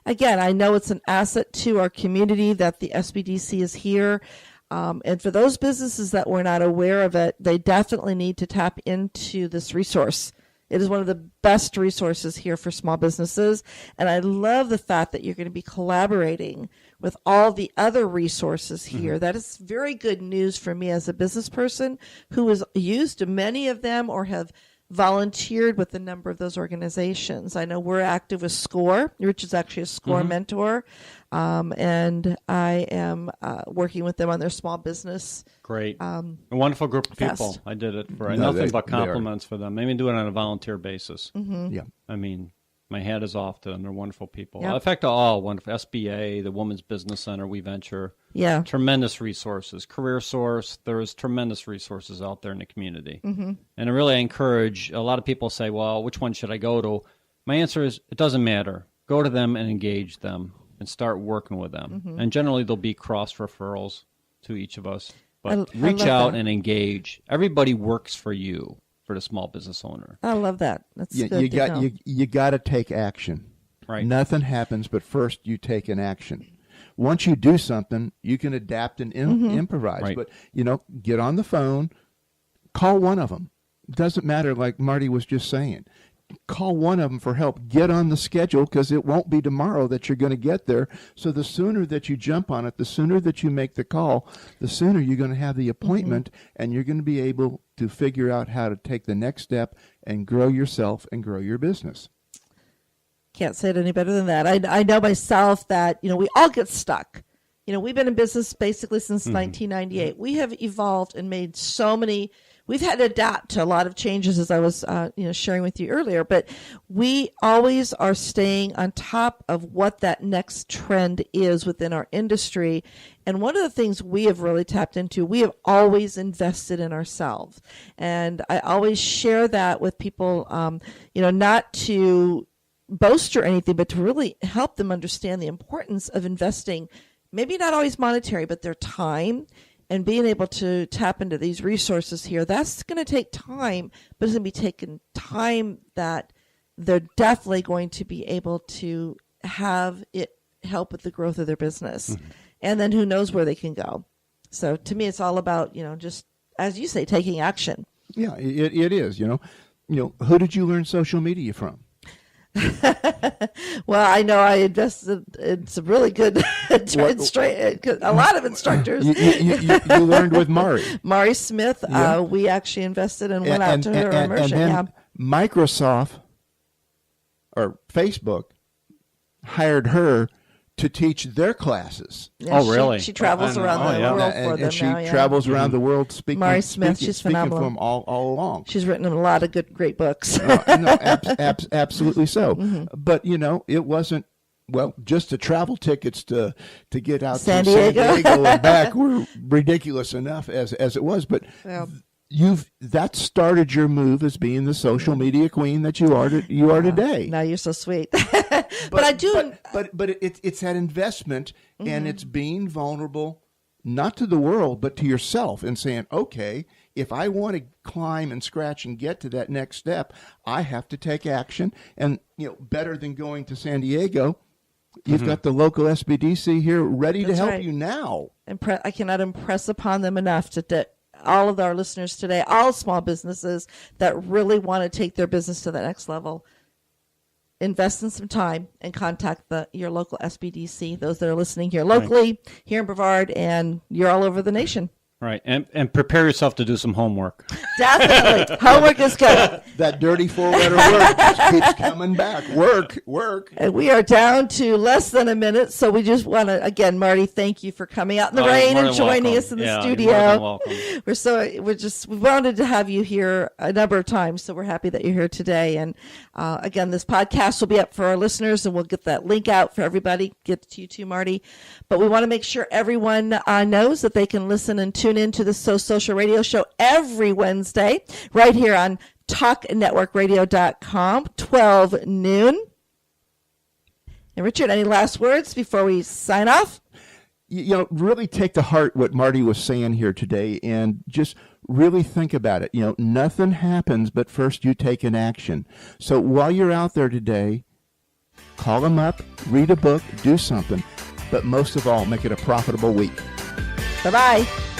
Again, I know it's an asset to our community that the SBDC is here. And for those businesses that were not aware of it, they definitely need to tap into this resource. It is one of the best resources here for small businesses. And I love the fact that you're going to be collaborating with all the other resources here. That is very good news for me as a business person who has used many of them or have volunteered with a number of those organizations. I know we're active with SCORE. Rich is actually a SCORE mentor. And I am working with them on their small business. Great. A wonderful group of people. I did it for nothing but compliments for them. Maybe do it on a volunteer basis. Yeah. I mean, my hat is off to them. They're wonderful people. Yep. In fact, all wonderful. SBA, the Women's Business Center, We Venture. Yeah. Tremendous resources. Career Source, there's tremendous resources out there in the community. And I really encourage, a lot of people say, well, which one should I go to? My answer is, it doesn't matter. Go to them and engage them and start working with them. And generally, there'll be cross referrals to each of us. But reach out and engage. Everybody works for you, for the small business owner. I love that. That's good. You got to take action. Right. Nothing happens, but first you take an action. Once you do something, you can adapt and improvise. Right. But, get on the phone, call one of them. It doesn't matter, like Marty was just saying. Call one of them for help. Get on the schedule, because it won't be tomorrow that you're going to get there. So the sooner that you jump on it, the sooner that you make the call, the sooner you're going to have the appointment, and you're going to be able to figure out how to take the next step and grow yourself and grow your business. Can't say it any better than that. I know myself that, we all get stuck. We've been in business basically since 1998. We have evolved and made we've had to adapt to a lot of changes, as I was, sharing with you earlier, but we always are staying on top of what that next trend is within our industry. And one of the things we have really tapped into, we have always invested in ourselves. And I always share that with people, not to boast or anything, but to really help them understand the importance of investing, maybe not always monetary, but their time and being able to tap into these resources here. That's going to take time, but it's going to be taking time that they're definitely going to be able to have it help with the growth of their business. And then who knows where they can go. So to me, it's all about, just, as you say, taking action. Yeah, it is. Who did you learn social media from? Well, I know I invested in some really good, a lot of instructors. You learned with Mari Smith. Yeah. We actually invested and went out to her immersion. And then Microsoft or Facebook hired her to teach their classes. Yeah, really? She travels around the world for them she now. Yeah. travels around the world speaking. Mari Smith, she's speaking phenomenal. for them all along. She's written a lot of great books. Absolutely so. But it wasn't. Well, just the travel tickets to get out San to Diego. San Diego and back were ridiculous enough as it was. But that started your move as being the social media queen that you are today. Now you're so sweet. But I do. But it's that investment, and it's being vulnerable, not to the world, but to yourself, and saying, okay, if I want to climb and scratch and get to that next step, I have to take action. And better than going to San Diego, you've got the local SBDC here ready to help you now. I cannot impress upon them enough that all of our listeners today, all small businesses that really want to take their business to the next level, invest in some time and contact your local SBDC, those that are listening here locally, here in Brevard, and you're all over the nation. Right, and prepare yourself to do some homework. Definitely. Homework is good. That dirty four-letter word just keeps coming back. Work. And we are down to less than a minute, so we just want to, again, Marty, thank you for coming out in the rain and joining us in the studio. You're more than welcome. We wanted to have you here a number of times, so we're happy that you're here today. And again, this podcast will be up for our listeners, and we'll get that link out for everybody. Get to you too, Marty. But we want to make sure everyone knows that they can listen and tune into the So Social Radio Show every Wednesday right here on talknetworkradio.com, 12 noon. And Richard, any last words before we sign off? Really take to heart what Marty was saying here today and just really think about it. Nothing happens but first you take an action. So while you're out there today, Call them up, read a book, do something. But most of all, make it a profitable week. Bye-bye.